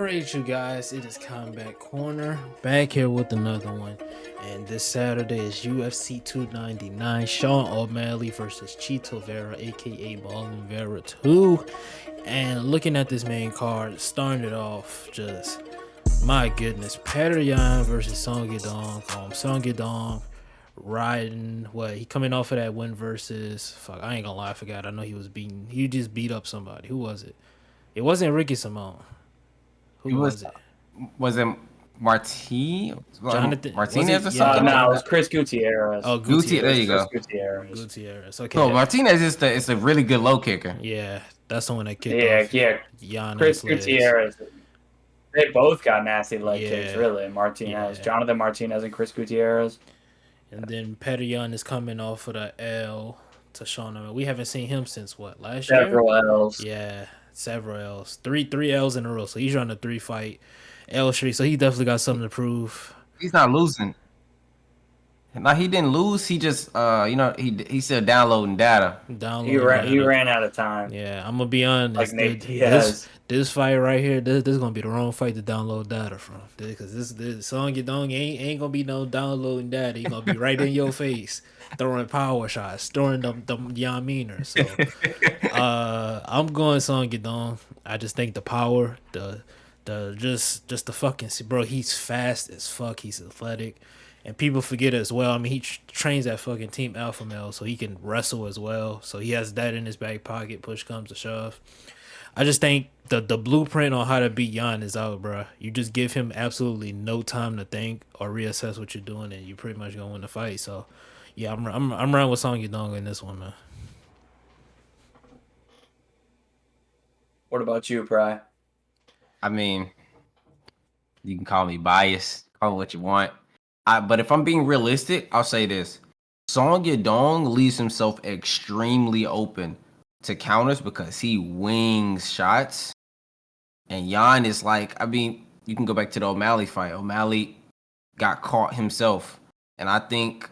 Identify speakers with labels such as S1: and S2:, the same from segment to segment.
S1: Alright, you guys, it is Combat Corner back here with another one. And this Saturday is UFC 299, Sean O'Malley versus Chito Vera, aka Ballin Vera 2. And looking at this main card, starting it off, just my goodness, Petr Yan versus Song Yadong. Song Yadong riding he coming off of that win versus I ain't gonna lie, I forgot. I know he just beat up somebody. Who was it? It wasn't Ricky Simone. Who was it?
S2: Was it Martinez or something?
S3: No, it was Chris Gutierrez.
S1: Oh, Gutierrez.
S2: There you go.
S1: Gutierrez. Okay.
S2: So Martinez is a really good low kicker.
S1: Yeah, that's the one that kicked off.
S3: Yeah. Chris Gutierrez. They both got nasty leg kicks, really. Martinez, Jonathan Martinez, and Chris Gutierrez.
S1: And then Petr Yan is coming off of the L to Sean O'Malley. We haven't seen him since last year?
S3: Several L's.
S1: Yeah. Several L's, three L's in a row. So he's on a 3-fight L streak. So he definitely got something to prove.
S2: He's not losing. Like he didn't lose. He just he's still downloading data.
S3: He ran out of time.
S1: Yeah, I'm gonna be honest.
S3: Like Nate Diaz.
S1: This fight right here, this is gonna be the wrong fight to download data from. Because this Song Yadong ain't gonna be no downloading data. He's gonna be right in your face, throwing power shots, throwing them Yaminer. So I'm going Song Yadong. I just think the power, just the fucking bro. He's fast as fuck. He's athletic. And people forget as well. I mean, he trains at fucking Team Alpha Male, so he can wrestle as well. So he has that in his back pocket. Push comes to shove. I just think the blueprint on how to beat Yan is out, bro. You just give him absolutely no time to think or reassess what you're doing, and you pretty much gonna win the fight. So, yeah, I'm running with Song Yadong in this one, man.
S3: What about you, Pry?
S2: I mean, you can call me biased, call me what you want. But if I'm being realistic, I'll say this. Song Yadong leaves himself extremely open to counters because he wings shots. And Yan is like, I mean, you can go back to the O'Malley fight. O'Malley got caught himself. And I think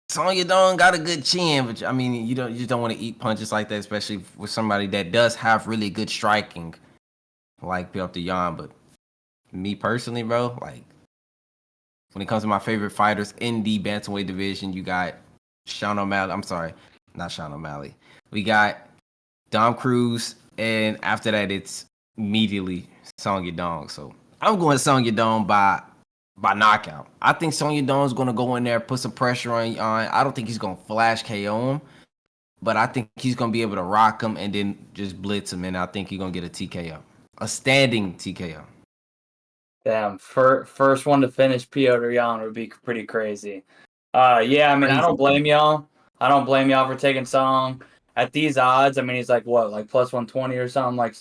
S2: Song Yadong got a good chin, but I mean, you just don't want to eat punches like that, especially with somebody that does have really good striking, like Petr Yan. But me personally, bro, like, when it comes to my favorite fighters in the bantamweight division, you got Sean O'Malley. I'm sorry, not Sean O'Malley. We got Dom Cruz, and after that, it's immediately Song Yadong. So I'm going Song Yadong by knockout. I think Song Yadong is going to go in there, put some pressure on. I don't think he's going to flash KO him, but I think he's going to be able to rock him and then just blitz him, and I think he's going to get a TKO, a standing TKO.
S3: Damn, first one to finish Petr Yan would be pretty crazy. Yeah, I mean, I don't blame y'all. I don't blame y'all for taking Song. At these odds, I mean, he's like, what, like plus 120 or something? Like,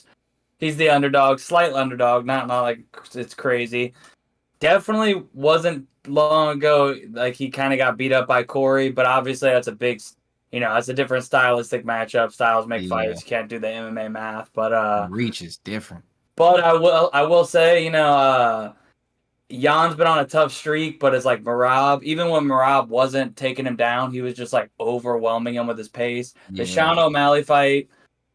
S3: he's the underdog, slight underdog, not like it's crazy. Definitely wasn't long ago, like, he kind of got beat up by Corey, but obviously that's a big, that's a different stylistic matchup. Styles make fighters. You can't do the MMA math, but
S2: reach is different.
S3: But I will say, Jan's been on a tough streak, but it's like Merab. Even when Merab wasn't taking him down, he was just like overwhelming him with his pace. The Sean O'Malley fight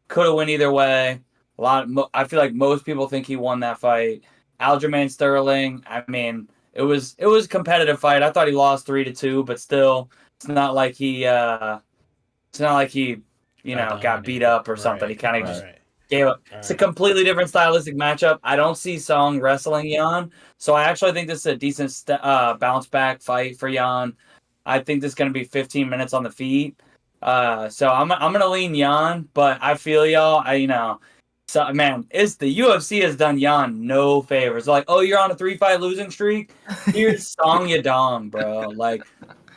S3: could have went either way. I feel like most people think he won that fight. Aljamain Sterling, I mean, it was a competitive fight. I thought he lost 3-2, but still, it's not like he got beat up or something. He kind of just gave up. It's a completely different stylistic matchup. I don't see Song wrestling Yan, so I actually think this is a decent bounce back fight for Yan. I think this is going to be 15 minutes on the feet. So I'm gonna lean Yan, but I feel y'all. So man, the UFC has done Yan no favors. Like, oh, you're on a 3-fight losing streak. Here's Song Yadong, bro. Like,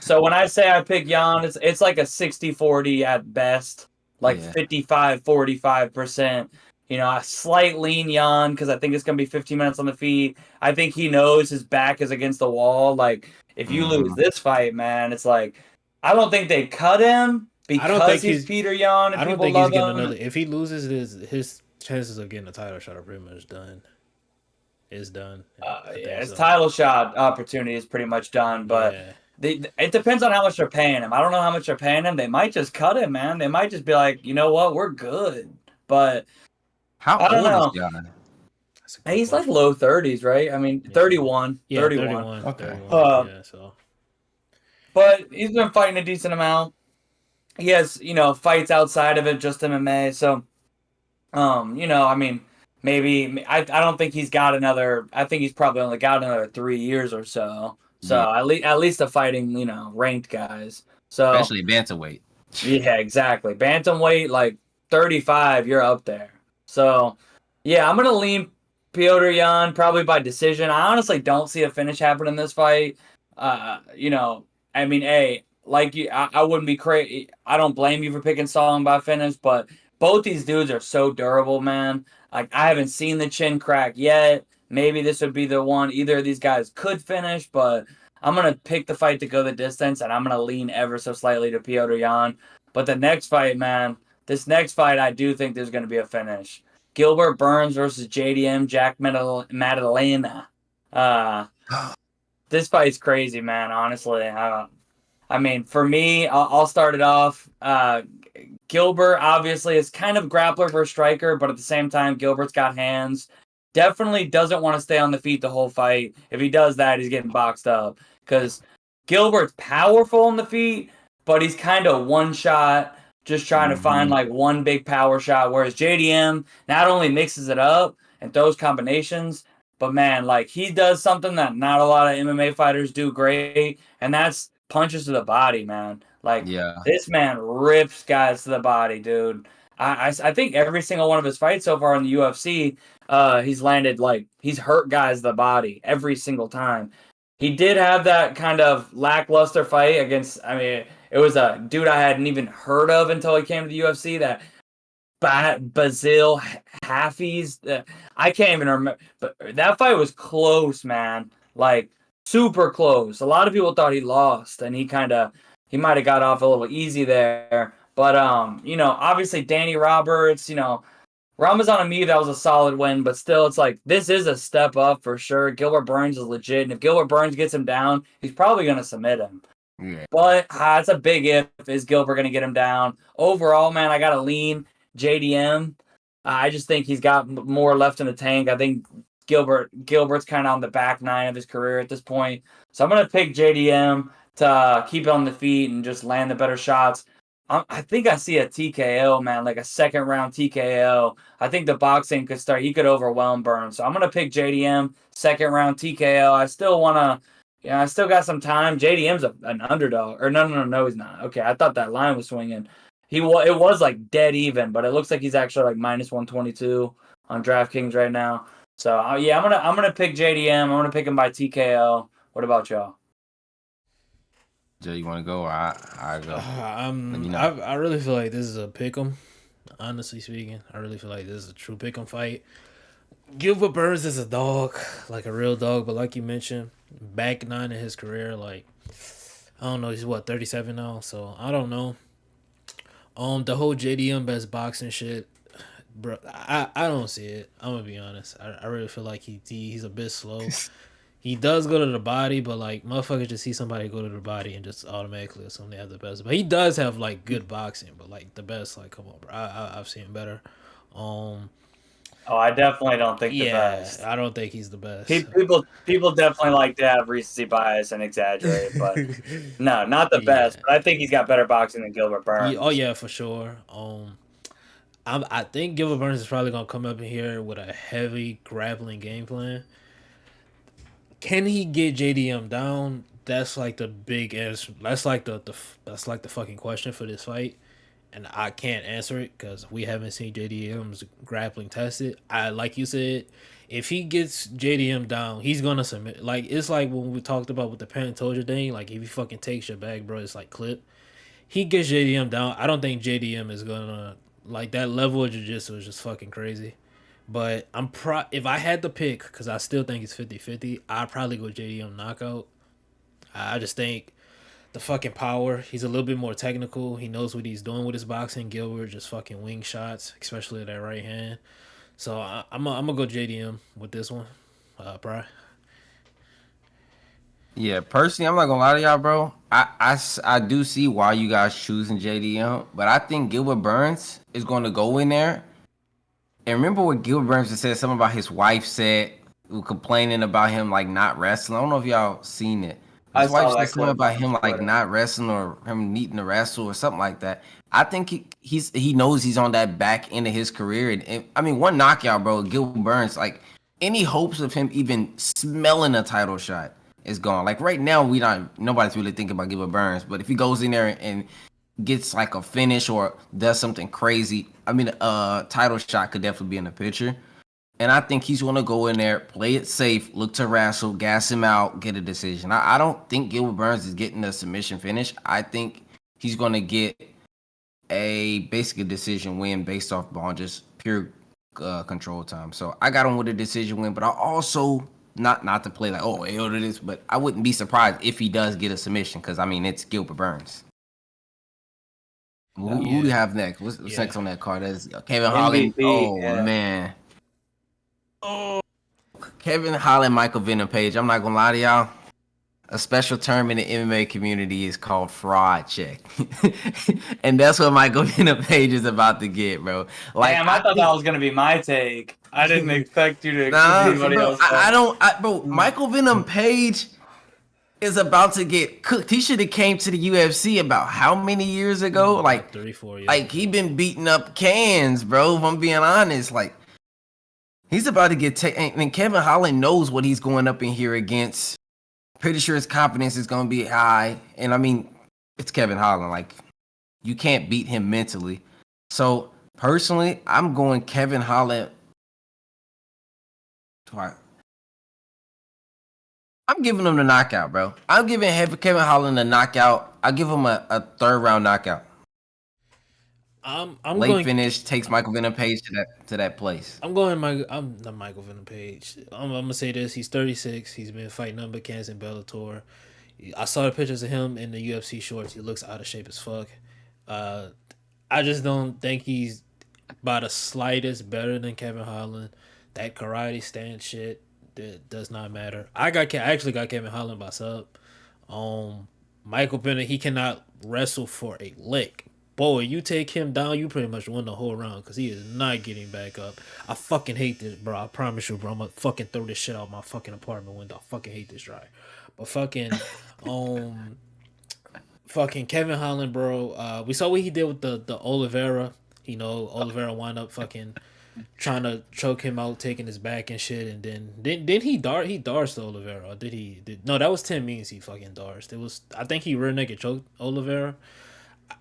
S3: so when I say I pick Yan, it's like a 60-40 at best. Like 55-45%, a slight lean Yan because I think it's going to be 15 minutes on the feet. I think he knows his back is against the wall. Like, if you lose this fight, man, it's like, I don't think they cut him because he's Petr Yan and people love him.
S1: If he loses, his chances of getting a title shot are pretty much done. It's done.
S3: His title shot opportunity is pretty much done, but... Yeah. It depends on how much they're paying him. I don't know how much they're paying him. They might just cut him, man. They might just be like, you know what, we're good. But
S2: how
S3: I don't
S2: old
S3: know.
S2: is Yan?
S1: That's a
S3: And
S1: good
S3: he's like
S1: question.
S3: low 30s, right? I mean,
S1: Yeah.
S3: 31.
S1: Yeah,
S3: 31.
S1: 31.
S2: Okay.
S1: 31. Yeah, so.
S3: But he's been fighting a decent amount. He has, fights outside of it, just MMA. So, I mean, maybe I don't think he's got another. I think he's probably only got another 3 years or so. So
S2: Yeah.
S3: at least the fighting, ranked guys. So
S2: Especially bantamweight.
S3: yeah, exactly. Bantamweight, like 35, you're up there. So yeah, I'm gonna lean Piotr Jan probably by decision. I honestly don't see a finish happen in this fight. I mean, hey, like you, I wouldn't be crazy. I don't blame you for picking Song by finish, but both these dudes are so durable, man. Like I haven't seen the chin crack yet. Maybe this would be the one. Either of these guys could finish, but I'm gonna pick the fight to go the distance, and I'm gonna lean ever so slightly to Piotr Jan. But the next fight, man, this next fight, I do think there's gonna be a finish. Gilbert Burns versus JDM Jack Maddalena. Uh, this fight's crazy, man. Honestly, I mean, for me, I'll start it off. Gilbert obviously is kind of grappler versus striker, but at the same time, Gilbert's got hands. Definitely doesn't want to stay on the feet the whole fight. If he does that, he's getting boxed up because Gilbert's powerful on the feet, but he's kind of one shot, just trying to find like one big power shot. Whereas JDM not only mixes it up and throws combinations, but man, like he does something that not a lot of MMA fighters do great, and that's punches to the body, man. Like
S2: Yeah.
S3: this man rips guys to the body, dude. I think every single one of his fights so far in the UFC, he's landed he's hurt guys to the body every single time. He did have that kind of lackluster fight against. I mean, it was a dude I hadn't even heard of until he came to the UFC. That Basil Halfies. I can't even remember, but that fight was close, man. Like super close. A lot of people thought he lost, and he might have got off a little easy there. But obviously Danny Roberts, Ramazan Amir, that was a solid win, but still, it's like this is a step up for sure. Gilbert Burns is legit, and if Gilbert Burns gets him down, he's probably going to submit him.
S2: Yeah.
S3: But it's a big if. Is Gilbert going to get him down? Overall, man, I got to lean JDM. I just think he's got more left in the tank. I think Gilbert's kind of on the back nine of his career at this point. So I'm going to pick JDM to keep it on the feet and just land the better shots. I think I see a TKO, man, like a second round TKO. I think the boxing could start. He could overwhelm Burns. So I'm going to pick JDM, second round TKO. I still want to. Yeah, I still got some time. JDM's an underdog. Or no, he's not. Okay, I thought that line was swinging. It was like dead even, but it looks like he's actually like minus 122 on DraftKings right now. So yeah, I'm gonna pick JDM. I'm gonna pick him by TKO. What about y'all?
S2: Joe, you want to go or I go? Let me know.
S1: I really feel like this is a pick'em. Honestly speaking, I really feel like this is a true pick'em fight. Gilbert Burns is a dog, like a real dog, but like you mentioned, back nine in his career, like I don't know, he's 37 now, so I don't know. The whole JDM best boxing shit, bro, I don't see it. I'm gonna be honest. I really feel like he's a bit slow. He does go to the body, but like motherfuckers just see somebody go to the body and just automatically assume they have the best. But he does have like good boxing, but like the best, like come on, bro, I've seen better.
S3: Oh, I definitely don't think the best.
S1: I don't think he's the best.
S3: People definitely like to have recency bias and exaggerate, but no, not the best. But I think he's got better boxing than Gilbert Burns.
S1: Oh yeah, for sure. I think Gilbert Burns is probably gonna come up in here with a heavy grappling game plan. Can he get JDM down? That's like the big answer. That's like the fucking question for this fight, and I can't answer it because we haven't seen JDM's grappling tested. Like you said, if he gets JDM down, he's gonna submit. Like it's like when we talked about with the Pantoja thing. Like if he fucking takes your bag, bro, it's like clip. He gets JDM down. I don't think JDM is gonna like that level of jiu-jitsu is just fucking crazy. But if I had to pick, because I still think it's 50-50, I'd probably go JDM knockout. I just think the fucking power. He's a little bit more technical. He knows what he's doing with his boxing. Gilbert just fucking wing shots, especially that right hand. So I'm gonna go JDM with this one. Bri.
S2: Yeah, personally, I'm not gonna lie to y'all, bro. I do see why you guys choosing JDM, but I think Gilbert Burns is gonna go in there And remember what Gilbert Burns said something about his wife said, who complaining about him like not wrestling. I don't know if y'all seen it.
S3: I
S2: His wife
S3: saw
S2: said
S3: that
S2: something
S3: clip
S2: about
S3: on
S2: him like
S3: Twitter.
S2: not wrestling or him needing to wrestle or something like that. I think he knows he's on that back end of his career. And I mean, one knockout, bro. Gilbert Burns, like any hopes of him even smelling a title shot is gone. Like right now, nobody's really thinking about Gilbert Burns. But if he goes in there and gets like a finish or does something crazy, I mean, a title shot could definitely be in the picture. And I think he's going to go in there, play it safe, look to wrestle, gas him out, get a decision. I don't think Gilbert Burns is getting a submission finish. I think he's going to get basically a decision win based off on just pure control time. So I got him with a decision win, but I also not to play like, oh, hell to this, but I wouldn't be surprised if he does get a submission because, I mean, it's Gilbert Burns. Who do you have next? What's next on that card? That's Kevin Holland. Oh, man. Oh, Kevin Holland, Michael Venom Page. I'm not gonna lie to y'all. A special term in the MMA community is called fraud check, and that's what Michael Venom Page is about to get, bro. Like,
S3: damn, I thought that was gonna be my take. I didn't expect you to.
S2: Anybody else. Bro. Michael Venom Page is about to get cooked. He should have came to the UFC about how many years ago? Like
S1: 3-4 years.
S2: Like he been beating up cans, bro. If I'm being honest, like. He's about to get taken, and Kevin Holland knows what he's going up in here against. Pretty sure his confidence is going to be high. And I mean, it's Kevin Holland. Like, you can't beat him mentally. So, personally, I'm going Kevin Holland. I'm giving him the knockout, bro. I'm giving Kevin Holland a knockout. I'll give him a third round knockout.
S1: I'm
S2: late
S1: going,
S2: finish takes Michael Venom Page to that place.
S1: I'm not Michael Venom Page. I'm gonna say this: he's 36. He's been fighting number cans in Bellator. I saw the pictures of him in the UFC shorts. He looks out of shape as fuck. I just don't think he's by the slightest better than Kevin Holland. That karate stance shit that does not matter. I actually got Kevin Holland by sub. Michael Bennett, he cannot wrestle for a lick. Boy, you take him down, you pretty much won the whole round because he is not getting back up. I fucking hate this, bro. I promise you, bro. I'm gonna fucking throw this shit out my fucking apartment window. I fucking hate this drive. But fucking, fucking Kevin Holland, bro. We saw what he did with the Oliveira. You know, Oliveira wound up fucking trying to choke him out, taking his back and shit, and then he darsed Oliveira. Or did he? No, that was 10 Means he fucking darsed. It was, I think he rear naked choked Oliveira.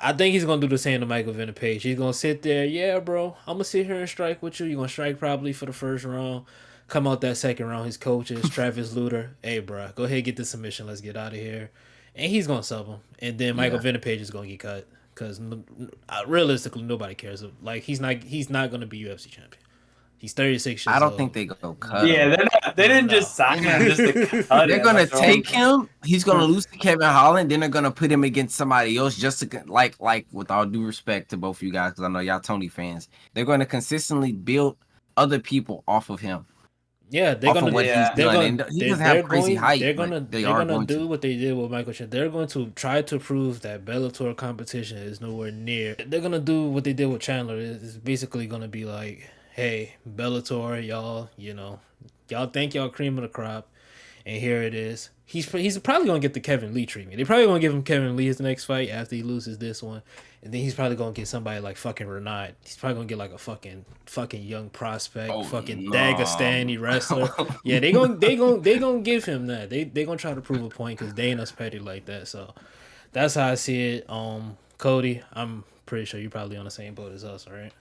S1: I think he's gonna do the same to Michael Venom Page. He's gonna sit there, yeah, bro. I'm gonna sit here and strike with you. You're gonna strike probably for the first round. Come out that second round. His coaches, Travis Luter, hey, bro, go ahead, get the submission. Let's get out of here. And he's gonna sub him. And then Michael Venom Page is gonna get cut because realistically nobody cares. Like he's not gonna be UFC champion. He's 36 years old.
S2: I don't think they go cut
S3: him. They didn't just sign him just to cut
S2: They're going to take him. He's going to lose to Kevin Holland. Then they're going to put him against somebody else just to, like with all due respect to both of you guys, because I know y'all Tony fans. They're going to consistently build other people off of him.
S1: Yeah, they're going to.
S2: He doesn't have crazy height.
S1: They're going to do what they did with Michael Chan. They're going to try to prove that Bellator competition is nowhere near. They're going to do what they did with Chandler. It's basically going to be like, hey, Bellator, y'all think y'all cream of the crop, and here it is. He's probably gonna get the Kevin Lee treatment. They're probably gonna give him Kevin Lee his next fight after he loses this one, and then he's probably gonna get somebody like fucking Renat. He's probably gonna get like a fucking young prospect, Dagestani wrestler. Yeah, they gonna give him that. They gonna try to prove a point because Dana's petty like that. So that's how I see it. Cody, I'm pretty sure you're probably on the same boat as us, right?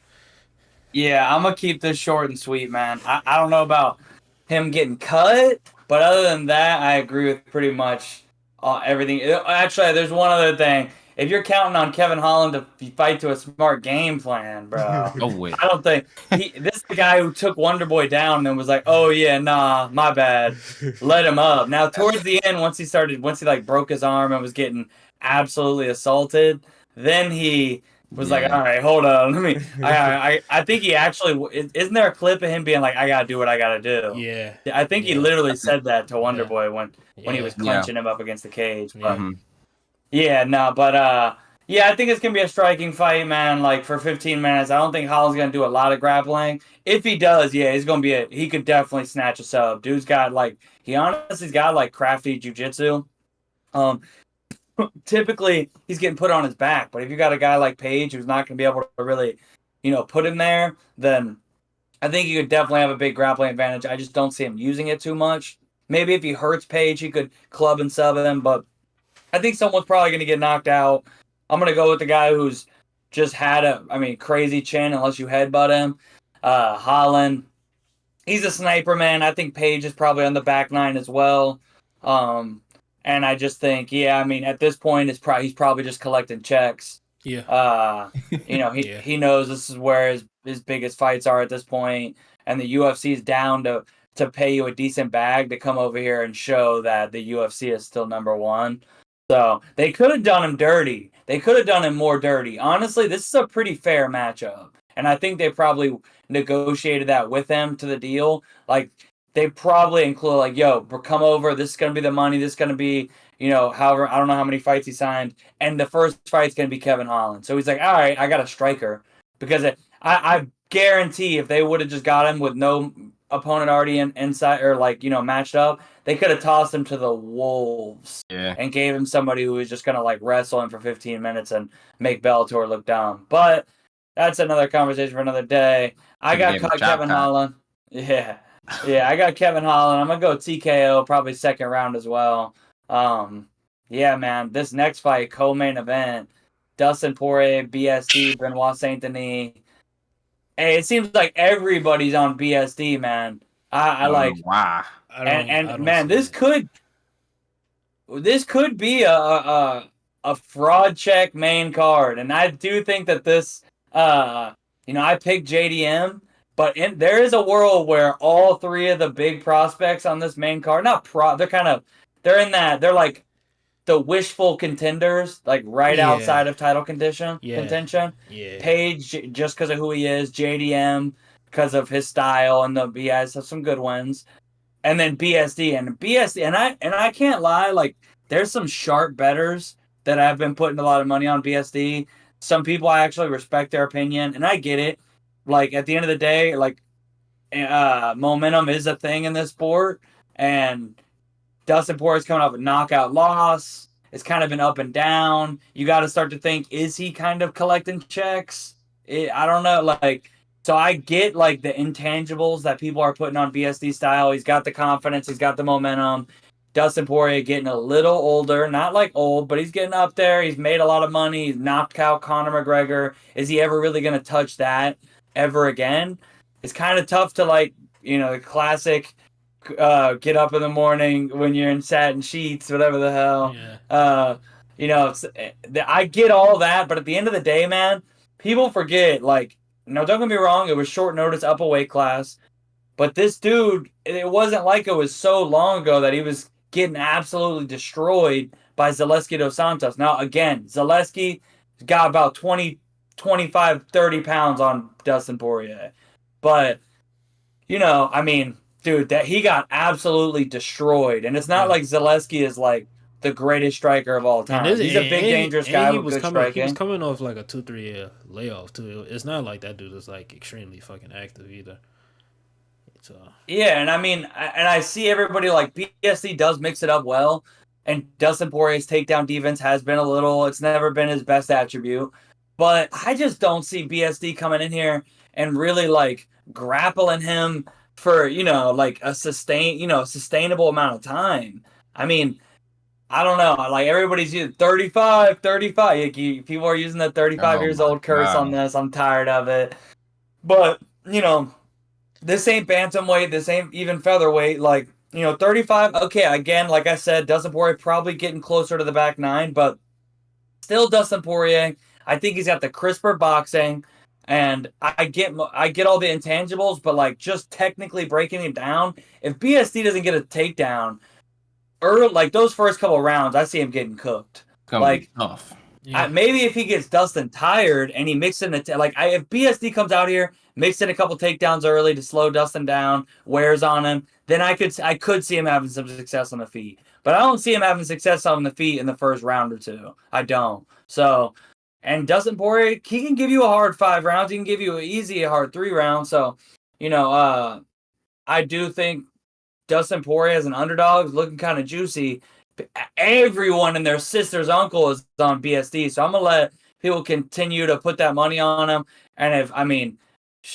S3: Yeah, I'm going to keep this short and sweet, man. I don't know about him getting cut, but other than that, I agree with pretty much everything. Actually, there's one other thing. If you're counting on Kevin Holland to fight to a smart game plan, bro,
S2: wait.
S3: I don't think this is the guy who took Wonderboy down and was like, "Oh yeah, nah, my bad, let him up." Now towards the end, once he like broke his arm and was getting absolutely assaulted, then he was like, all right, hold on, let me. I think he actually isn't there a clip of him being like, I gotta do what I gotta do.
S1: Yeah,
S3: I think he literally said that to Wonderboy when he was clenching him up against the cage. But Yeah, I think it's gonna be a striking fight, man. Like for 15 minutes, I don't think Holland's gonna do a lot of grappling. If he does, yeah, he's gonna be he could definitely snatch a sub. Dude's got like he honestly's got like crafty jujitsu. Um, typically he's getting put on his back, but if you got a guy like Page who's not gonna be able to really, put him there, then I think he could definitely have a big grappling advantage. I just don't see him using it too much. Maybe if he hurts Page, he could club and sub him, but I think someone's probably going to get knocked out. I'm going to go with the guy who's just had crazy chin unless you headbutt him. Holland. He's a sniper, man. I think Page is probably on the back nine as well. And I just think, at this point, he's probably just collecting checks.
S1: Yeah.
S3: He knows this is where his biggest fights are at this point, and the UFC is down to pay you a decent bag to come over here and show that the UFC is still number one. So they could have done him dirty. They could have done him more dirty. Honestly, this is a pretty fair matchup. And I think they probably negotiated that with him to the deal. Like, they probably include, like, yo, come over. This is going to be the money. This is going to be, however, I don't know how many fights he signed. And the first fight's going to be Kevin Holland. So he's like, all right, I got a striker. Because I guarantee if they would have just got him with no opponent already inside or matched up, they could have tossed him to the wolves and gave him somebody who was just gonna wrestle him for 15 minutes and make Bellator look dumb. But that's another conversation for another day. I got Kevin Holland. Yeah, I got Kevin Holland. I'm gonna go TKO, probably second round as well. Yeah, man. This next fight, co-main event, Dustin Poirier, BSD, Benoit Saint Denis. Hey, it seems like everybody's on BSD, man. I like
S2: wow.
S3: And man, this could be a fraud check main card, and I do think that this I picked JDM, but there is a world where all three of the big prospects on this main card, they're like the wishful contenders, like outside of title contention.
S1: Yeah.
S3: Page, just because of who he is, JDM because of his style, and he has some good wins. And then BSD, and I can't lie, like there's some sharp bettors that I've been putting a lot of money on BSD. Some people I actually respect their opinion, and I get it. Like at the end of the day, momentum is a thing in this sport, and Dustin Poirier's coming off a knockout loss. It's kind of been up and down. You got to start to think, is he kind of collecting checks? I don't know, so I get the intangibles that people are putting on BSD style. He's got the confidence. He's got the momentum. Dustin Poirier getting a little older, not old, but he's getting up there. He's made a lot of money. He's knocked out Conor McGregor. Is he ever really going to touch that ever again? It's kind of tough to the classic get up in the morning when you're in satin sheets, whatever the hell.
S1: Yeah.
S3: I get all that, but at the end of the day, man, people forget, don't get me wrong, it was short notice, up a weight class. But this dude, it wasn't like it was so long ago that he was getting absolutely destroyed by Zaleski dos Santos. Now, again, Zaleski got about 20, 25, 30 pounds on Dustin Poirier. But, dude, that he got absolutely destroyed. And it's not like Zaleski is the greatest striker of all time. He's a big, dangerous guy with good striking.
S1: He was coming off a 2-3 year layoff too. It's not like that dude is extremely fucking active either. So
S3: yeah, and I see everybody BSD does mix it up well, and Dustin Poirier's takedown defense has been a little. It's never been his best attribute, but I just don't see BSD coming in here and really grappling him for a sustainable amount of time. I don't know. Everybody's using 35. People are using the 35 years old curse on this. I'm tired of it. But, this ain't bantamweight. This ain't even featherweight. 35. Okay, again, like I said, Dustin Poirier probably getting closer to the back nine, but still Dustin Poirier. I think he's got the crisper boxing, and I get all the intangibles, but just technically breaking him down, if BSD doesn't get a takedown, those first couple rounds, I see him getting cooked.
S2: Tough.
S3: Yeah. Maybe if he gets Dustin tired and he mixes in if BSD comes out here, mixes in a couple takedowns early to slow Dustin down, wears on him, then I could see him having some success on the feet. But I don't see him having success on the feet in the first round or two. I don't. So And Dustin Poirier, he can give you a hard 5 rounds. He can give you an easy hard 3 rounds. So, I do think Dustin Poirier as an underdog is looking kind of juicy. Everyone and their sister's uncle is on BSD, so I'm gonna let people continue to put that money on him. And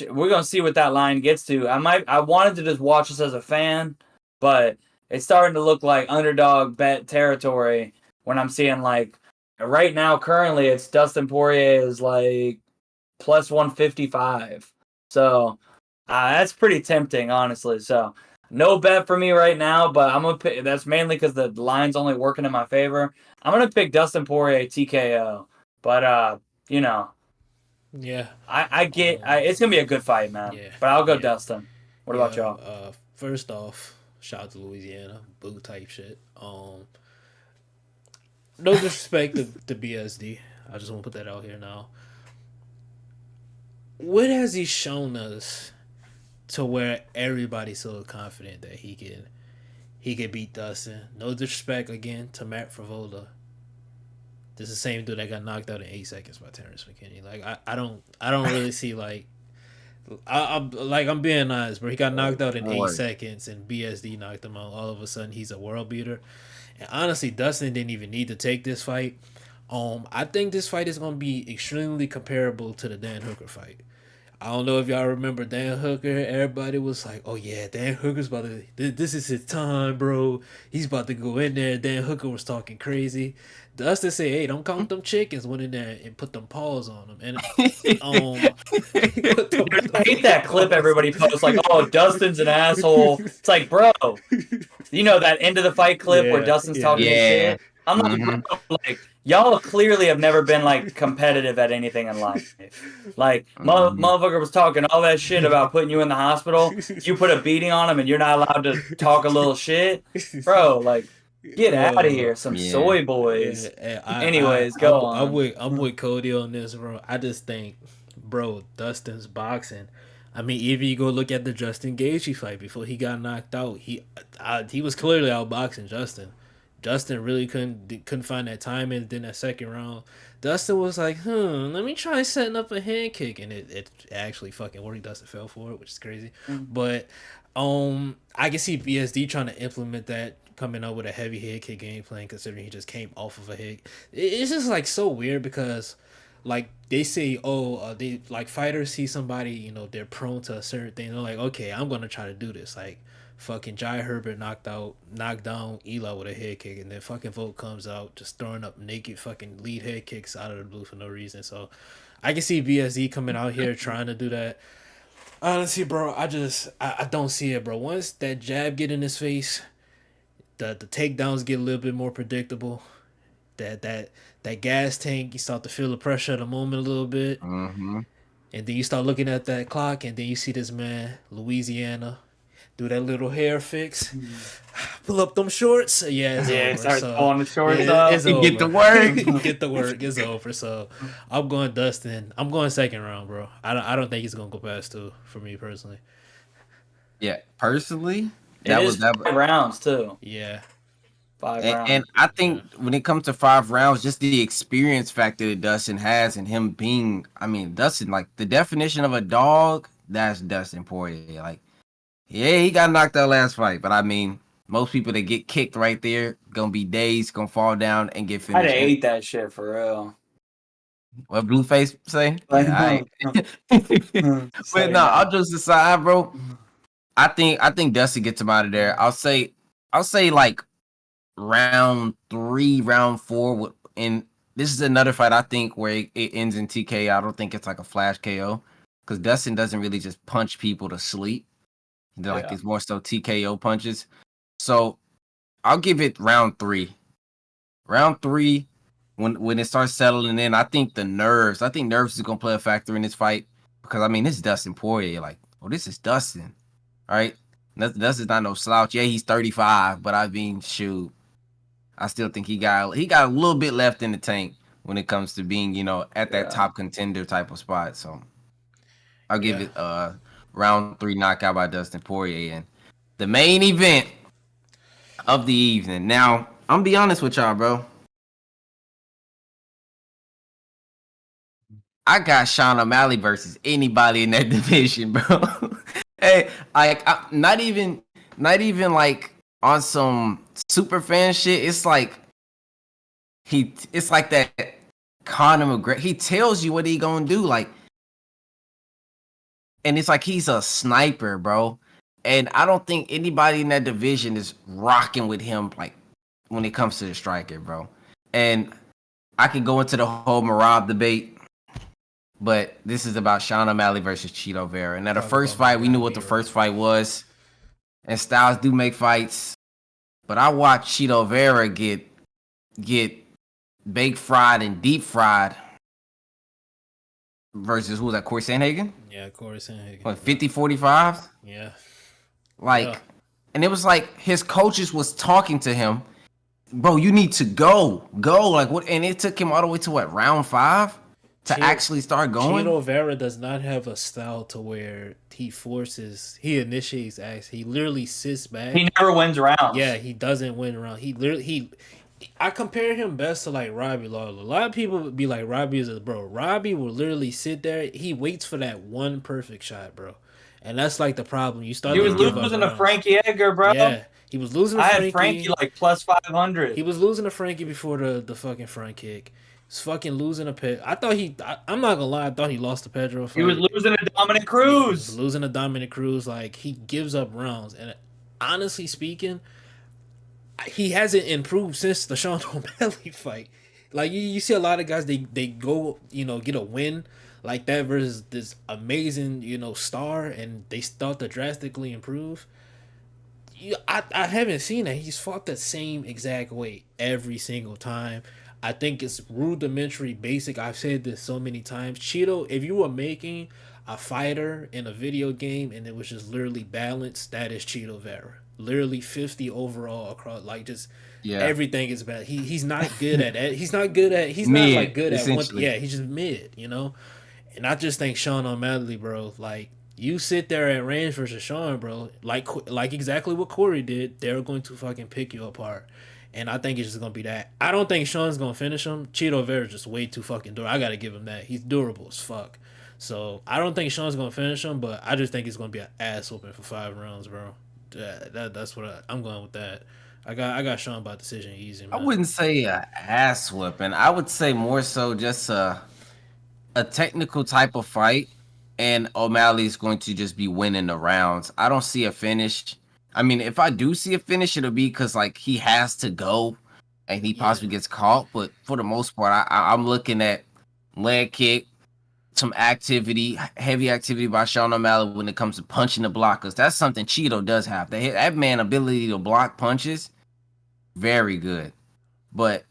S3: we're gonna see what that line gets to. I wanted to just watch this as a fan, but it's starting to look like underdog bet territory when I'm seeing like right now. Currently, it's Dustin Poirier is like plus 155. So that's pretty tempting, honestly. So no bet for me right now, but I'm gonna pick. That's mainly because the line's only working in my favor. I'm gonna pick Dustin Poirier TKO, but
S1: Yeah.
S3: I get. It's gonna be a good fight, man.
S1: Yeah.
S3: But I'll go
S1: Yeah.
S3: Dustin. What about y'all?
S1: First off, shout out to Louisiana, boo type shit. No disrespect to BSD. I just want to put that out here now. What has he shown us to where everybody's so confident that he can beat Dustin? No disrespect again to Matt Favola. This is the same dude that got knocked out in 8 seconds by Terrence McKinney. Like I don't really see like I'm being honest, bro. He got knocked out in 8 seconds, and BSD knocked him out. All of a sudden, he's a world beater. And honestly, Dustin didn't even need to take this fight. I think this fight is going to be extremely comparable to the Dan Hooker fight. I don't know if y'all remember Dan Hooker. Everybody was like, "Oh yeah, Dan Hooker's about to. This is his time, bro. He's about to go in there." Dan Hooker was talking crazy. Dustin said, "Hey, don't count them chickens." Went in there and put them paws on them. And
S3: I hate that clip everybody posts like, "Oh, Dustin's an asshole." It's like, bro, that end of the fight clip where Dustin's talking shit. I'm like, bro, like, y'all clearly have never been like competitive at anything in life. Like, motherfucker was talking all that shit about putting you in the hospital. You put a beating on him, and you're not allowed to talk a little shit, bro. Like, get out of here, some soy boys. Anyways, go on.
S1: I'm with Cody on this, bro. I just think, bro, Dustin's boxing. I mean, even you go look at the Justin Gaethje fight before he got knocked out. He was clearly outboxing Justin. Justin really couldn't find that time, and then that second round, Dustin was like, let me try setting up a hand kick, and it actually fucking worked. Dustin fell for it, which is crazy. But I can see BSD trying to implement that, coming up with a heavy head kick game plan, considering he just came off of a hit. It's just like so weird because like they say, they like fighters see somebody, they're prone to a certain thing. They're like, okay, I'm gonna try to do this. Like fucking Jai Herbert knocked down Eli with a head kick, and then fucking Volk comes out just throwing up naked fucking lead head kicks out of the blue for no reason. So I can see BSD coming out here trying to do that. Honestly, bro, I don't see it, bro. Once that jab get in his face, the takedowns get a little bit more predictable. That gas tank, you start to feel the pressure of the moment a little bit.
S2: Mm-hmm.
S1: And then you start looking at that clock, and then you see this man, Louisiana, do that little hair fix, pull up them shorts. Yeah, it's over.
S3: Start pulling the shorts up.
S1: It's over.
S2: Get the work.
S1: Get the work. It's over. So I'm going Dustin. I'm going second round, bro. I don't think he's gonna go past 2 for me personally.
S2: Yeah, personally,
S3: that was 5 rounds too.
S1: Yeah.
S3: 5 rounds.
S2: And I think when it comes to 5 rounds, just the experience factor that Dustin has, and him being, Dustin, like the definition of a dog, that's Dustin Poirier. Like, yeah, he got knocked out last fight, but most people that get kicked right there gonna be dazed, gonna fall down and get finished.
S3: I'd hate that shit for real.
S2: What Blueface say? But no, I'll just decide, bro. I think Dustin gets him out of there. I'll say like round 3, round 4, and this is another fight I think where it ends in TKO. I don't think it's like a flash KO because Dustin doesn't really just punch people to sleep. It's more so TKO punches. So I'll give it round 3. Round 3, when it starts settling in, I think nerves is gonna play a factor in this fight because this is Dustin Poirier. Like, this is Dustin, all right? Dustin's not no slouch. Yeah, he's 35, but shoot, I still think he got a little bit left in the tank when it comes to being, at that top contender type of spot. So I'll give it round 3 knockout by Dustin Poirier, and the main event of the evening. Now, I'm gonna be honest with y'all, bro. I got Sean O'Malley versus anybody in that division, bro. Hey, not even like on some super fan shit. It's like it's like that Conor McGregor. He tells you what he gonna do, like, and it's like he's a sniper, bro. And I don't think anybody in that division is rocking with him, like when it comes to the striker, bro. And I could go into the whole Marab debate, but this is about Sean O'Malley versus Cheeto Vera. And now the first fight, we knew what the first fight was. And styles do make fights, but I watched Cheeto Vera get baked fried and deep fried versus who was that? Corey Sandhagen?
S1: Yeah, Corey Sandhagen.
S2: What, 50-45?
S1: Yeah.
S2: Like, and it was like his coaches was talking to him, bro, you need to go. Like, what? And it took him all the way to what, round 5 to actually start going?
S1: Cheeto Vera does not have a style to where he initiates acts. He literally sits back.
S3: He never wins rounds.
S1: Yeah, he doesn't win rounds. I compare him best to like Robbie Lawler. A lot of people would be like, Robbie is a bro. Robbie will literally sit there. He waits for that one perfect shot, bro. And that's like the problem. You start.
S3: He was losing to Frankie Edgar, bro.
S1: Yeah, he was losing to Frankie.
S3: I had Frankie like plus 500.
S1: He was losing to Frankie before the fucking front kick. He's fucking losing a pet. I'm not gonna lie. I thought he lost to Pedro.
S3: He was losing to Dominic Cruz.
S1: He was losing to Dominic Cruz. Like, he gives up rounds. And honestly speaking, he hasn't improved since the Sean O'Malley fight. Like, you see a lot of guys, they go, get a win like that versus this amazing, star, and they start to drastically improve. I haven't seen that. He's fought the same exact way every single time. I think it's rudimentary, basic. I've said this so many times. Cheeto, if you were making a fighter in a video game and it was just literally balanced, that is Cheeto Vera. Literally 50 overall across, like, just everything is bad. He's not good at that. He's not good at. He's mid, not like good at one. Yeah, he's just mid, And I just think Sean O'Malley, bro, like, you sit there at range versus Sean, bro, like exactly what Corey did. They're going to fucking pick you apart. And I think it's just going to be that. I don't think Sean's going to finish him. Cheeto Vera's just way too fucking durable. I got to give him that. He's durable as fuck. So I don't think Sean's going to finish him, but I just think it's going to be an ass whooping for 5 rounds, bro. That's what I'm going with that. I got Sean by decision easy, man.
S2: I wouldn't say an ass whooping. I would say more so just a technical type of fight, and O'Malley's going to just be winning the rounds. I don't see a finish. I mean, if I do see a finish, it'll be because, like, he has to go and he possibly gets caught. But for the most part, I'm looking at leg kick, some activity, heavy activity by Sean O'Malley when it comes to punching the block, because that's something Cheeto does have. That man ability to block punches, very good. But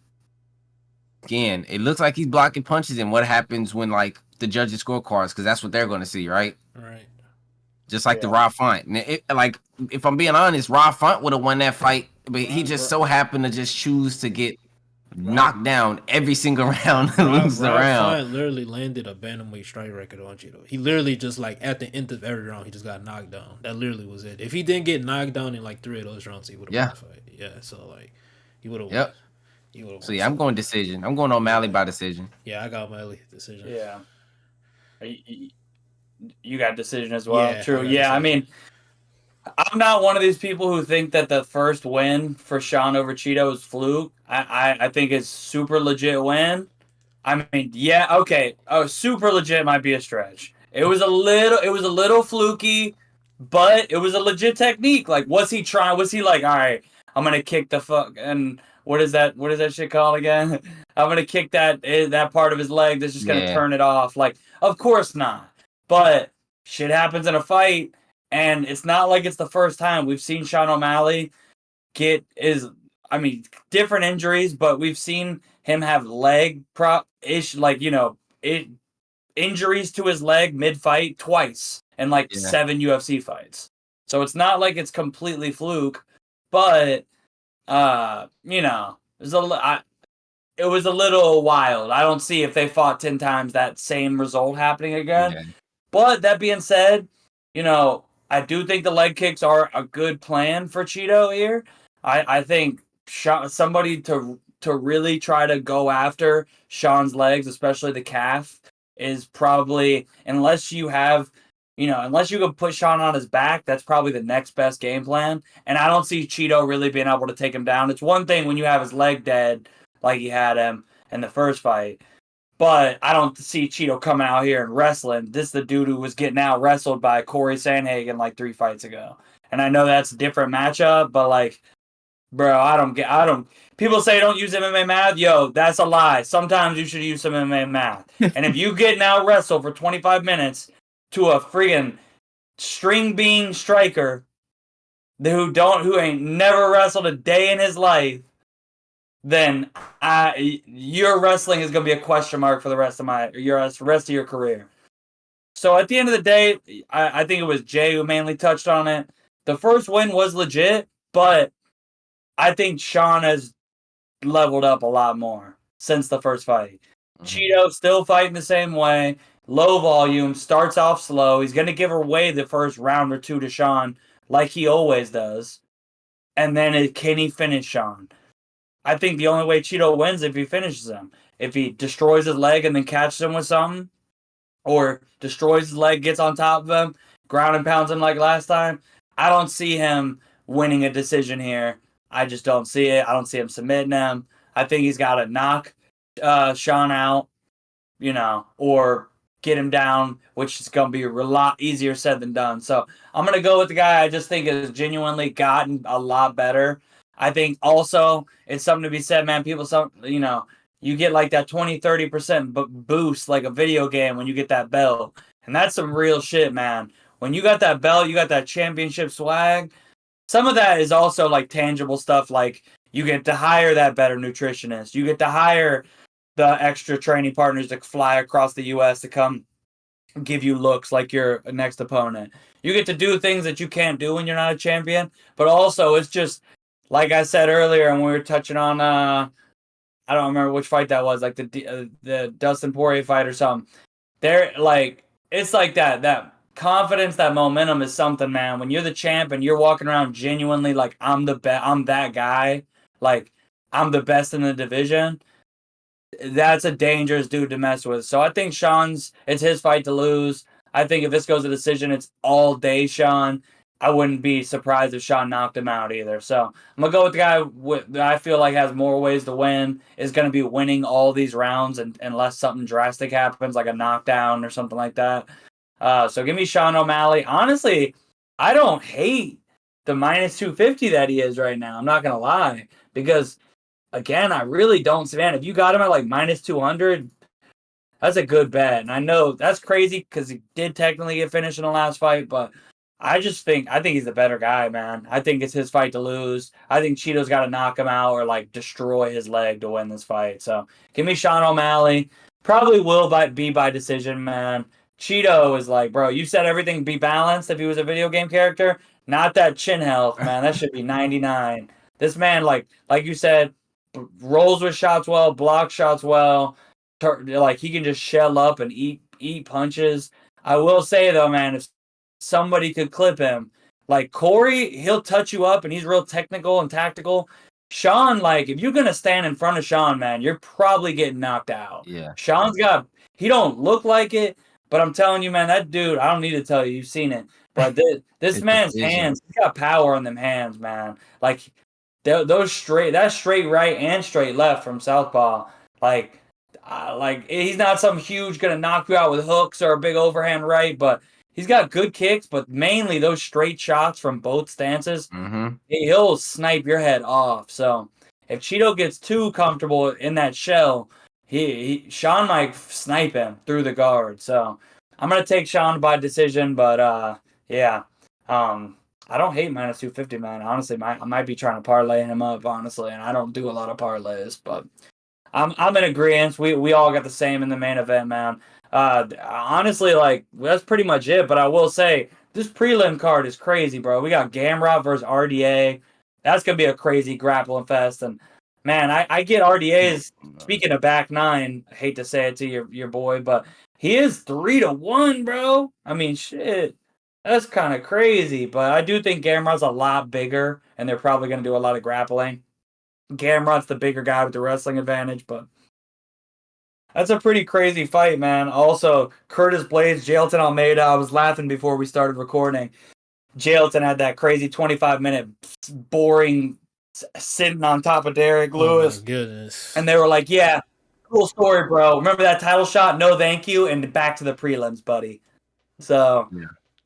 S2: again, it looks like he's blocking punches, and what happens when, like, the judges' scorecards, because that's what they're going to see, right?
S1: Right.
S2: Just like the Rob Font. Like, if I'm being honest, Rob Font would have won that fight, but he just so happened to just choose to get knocked down every single round and lose the round.
S1: Font literally landed a bantamweight strike record on Cheeto. He literally just, like, at the end of every round, he just got knocked down. That literally was it. If he didn't get knocked down in like 3 of those rounds, he would have won the fight. Yeah, so, like, he would have won. He would have won.
S2: So yeah, I'm going decision. I'm going O'Malley by decision.
S1: Yeah, I got O'Malley decision.
S3: Yeah. You got decision as well. Yeah, true. Yeah, I mean, I'm not one of these people who think that the first win for Sean over Cheeto is fluke. I think it's super legit win. I mean, yeah, okay. Oh, super legit might be a stretch. It was a little fluky, but it was a legit technique. Like, was he trying? Was he like, all right, I'm gonna kick the fuck and what is that shit called again? I'm gonna kick that part of his leg that's just gonna turn it off. Like, of course not. But shit happens in a fight, and it's not like it's the first time. We've seen Sean O'Malley different injuries, but we've seen him have leg injuries to his leg mid-fight twice in 7 UFC fights. So it's not like it's completely fluke, but it was a little wild. I don't see if they fought 10 times that same result happening again. Yeah. But that being said, I do think the leg kicks are a good plan for Cheeto here. I think somebody to really try to go after Sean's legs, especially the calf, is probably, unless you have, unless you can put Sean on his back, that's probably the next best game plan. And I don't see Cheeto really being able to take him down. It's one thing when you have his leg dead, like he had him in the first fight. But I don't see Cheeto coming out here and wrestling. This is the dude who was getting out wrestled by Corey Sandhagen like 3 fights ago. And I know that's a different matchup, but like, bro, I don't. People say don't use MMA math. Yo, that's a lie. Sometimes you should use some MMA math. And if you get out wrestled for 25 minutes to a freaking string bean striker who ain't never wrestled a day in his life, then your wrestling is gonna be a question mark for the rest of your career. So at the end of the day, I think it was Jay who mainly touched on it. The first win was legit, but I think Sean has leveled up a lot more since the first fight. Cheeto still fighting the same way, low volume, starts off slow. He's gonna give away the first round or two to Sean, like he always does. And then can he finish Sean? I think the only way Cheeto wins if he finishes him. If he destroys his leg and then catches him with something, or destroys his leg, gets on top of him, ground and pounds him like last time. I don't see him winning a decision here. I just don't see it. I don't see him submitting him. I think he's got to knock Sean out, or get him down, which is going to be a lot easier said than done. So I'm going to go with the guy I just think has genuinely gotten a lot better. I think also it's something to be said, man. You get like that 20-30% boost like a video game when you get that belt. And that's some real shit, man. When you got that belt, you got that championship swag. Some of that is also like tangible stuff, like you get to hire that better nutritionist. You get to hire the extra training partners to fly across the U.S. to come give you looks like your next opponent. You get to do things that you can't do when you're not a champion. But also, it's just, like I said earlier, and we were touching on, I don't remember which fight that was, like the Dustin Poirier fight or something. It's like that confidence, that momentum is something, man. When you're the champ and you're walking around genuinely like I'm that guy, like I'm the best in the division. That's a dangerous dude to mess with. So I think it's his fight to lose. I think if this goes to decision, it's all day Sean. I wouldn't be surprised if Sean knocked him out either. So I'm going to go with the guy that I feel like has more ways to win, is going to be winning all these rounds unless something drastic happens, like a knockdown or something like that. So give me Sean O'Malley. Honestly, I don't hate the minus 250 that he is right now. I'm not going to lie. Because, again, I really don't see, man, if you got him at like minus 200, that's a good bet. And I know that's crazy because he did technically get finished in the last fight, but I think he's the better guy, man. I think it's his fight to lose. I think Cheeto's got to knock him out or like destroy his leg to win this fight. So give me Sean O'Malley. Probably will be by decision, man. Cheeto is like, bro, you said everything be balanced if he was a video game character. Not that chin health, man. That should be 99. This man, like you said, rolls with shots well, blocks shots well. Like he can just shell up and eat punches. I will say though, man, if somebody could clip him, like Corey, he'll touch you up and he's real technical and tactical. Sean, like if you're gonna stand in front of Sean, man, you're probably getting knocked out.
S2: Yeah.
S3: He don't look like it, but I'm telling you, man, that dude, I don't need to tell you, you've seen it. But this man's hands, he's got power on them hands, man. Like that straight right and straight left from southpaw, like he's not some huge gonna knock you out with hooks or a big overhand right, but he's got good kicks, but mainly those straight shots from both stances.
S2: Mm-hmm.
S3: He'll snipe your head off. So if Cheeto gets too comfortable in that shell, Sean might snipe him through the guard. So I'm gonna take Sean by decision, but yeah. I don't hate minus 250, man. Honestly, I might be trying to parlay him up, honestly, and I don't do a lot of parlays, but I'm in agreement. We all got the same in the main event, man. Honestly, like that's pretty much it. But I will say this prelim card is crazy, bro. We got Gamrot versus RDA. That's gonna be a crazy grappling fest. And man, I get RDA's. Speaking of back nine, I hate to say it to your boy, but he is 3-1, bro. I mean, shit. That's kind of crazy, but I do think Gamrot's a lot bigger, and they're probably going to do a lot of grappling. Gamrot's the bigger guy with the wrestling advantage, but That's a pretty crazy fight, man. Also, Curtis Blades, Jailton Almeida. I was laughing before we started recording. Jailton had that crazy 25-minute boring sitting on top of Derek Lewis.
S1: Oh my goodness.
S3: And they were like, yeah, cool story, bro. Remember that title shot? No, thank you. And back to the prelims, buddy. So,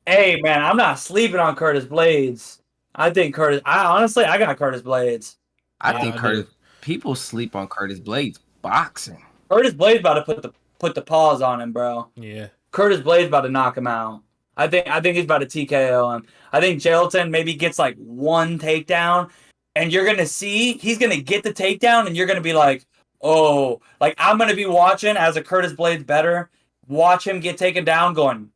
S3: hey, man, I'm not sleeping on Curtis Blades. I got Curtis Blades.
S2: I think Curtis. People sleep on Curtis Blades boxing.
S3: Curtis Blades about to put the paws on him, bro.
S1: Yeah.
S3: Curtis Blades about to knock him out. I think he's about to TKO him. I think Jailton maybe gets like one takedown, and you're gonna see he's gonna get the takedown, and you're gonna be like, oh, like I'm gonna be watching as a Curtis Blades better, watch him get taken down, going,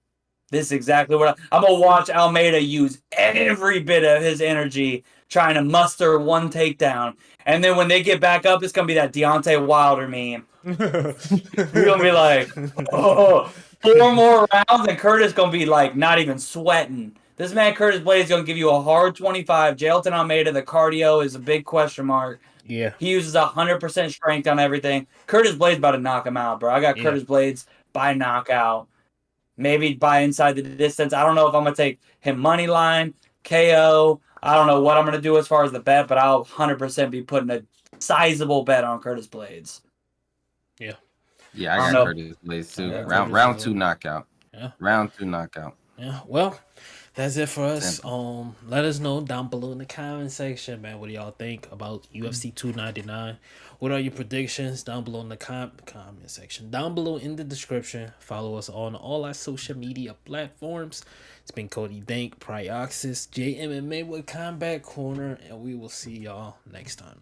S3: this is exactly what I'm gonna watch Almeida use every bit of his energy trying to muster one takedown, and then when they get back up, it's gonna be that Deontay Wilder meme. You're gonna be like, oh. 4 more rounds and Curtis gonna be like not even sweating. This man Curtis Blades gonna give you a hard 25. Jailton Almeida, the cardio is a big question mark.
S1: Yeah.
S3: He uses 100% strength on everything. Curtis Blades about to knock him out, bro. I got Curtis Blades by knockout. Maybe by inside the distance. I don't know if I'm gonna take him money line, KO. I don't know what I'm gonna do as far as the bet, but I'll 100% be putting a sizable bet on Curtis Blades.
S1: Yeah.
S2: Yeah, I got Curtis Blades too. Round 2 knockout.
S1: Yeah.
S2: Round 2 knockout.
S1: Yeah. Well, that's it for us. Let us know down below in the comment section, man. What do y'all think about UFC 299? What are your predictions down below in the comment section? Down below in the description. Follow us on all our social media platforms. It's been Cody Dank, Prioxis, JMMA with Combat Corner, and we will see y'all next time.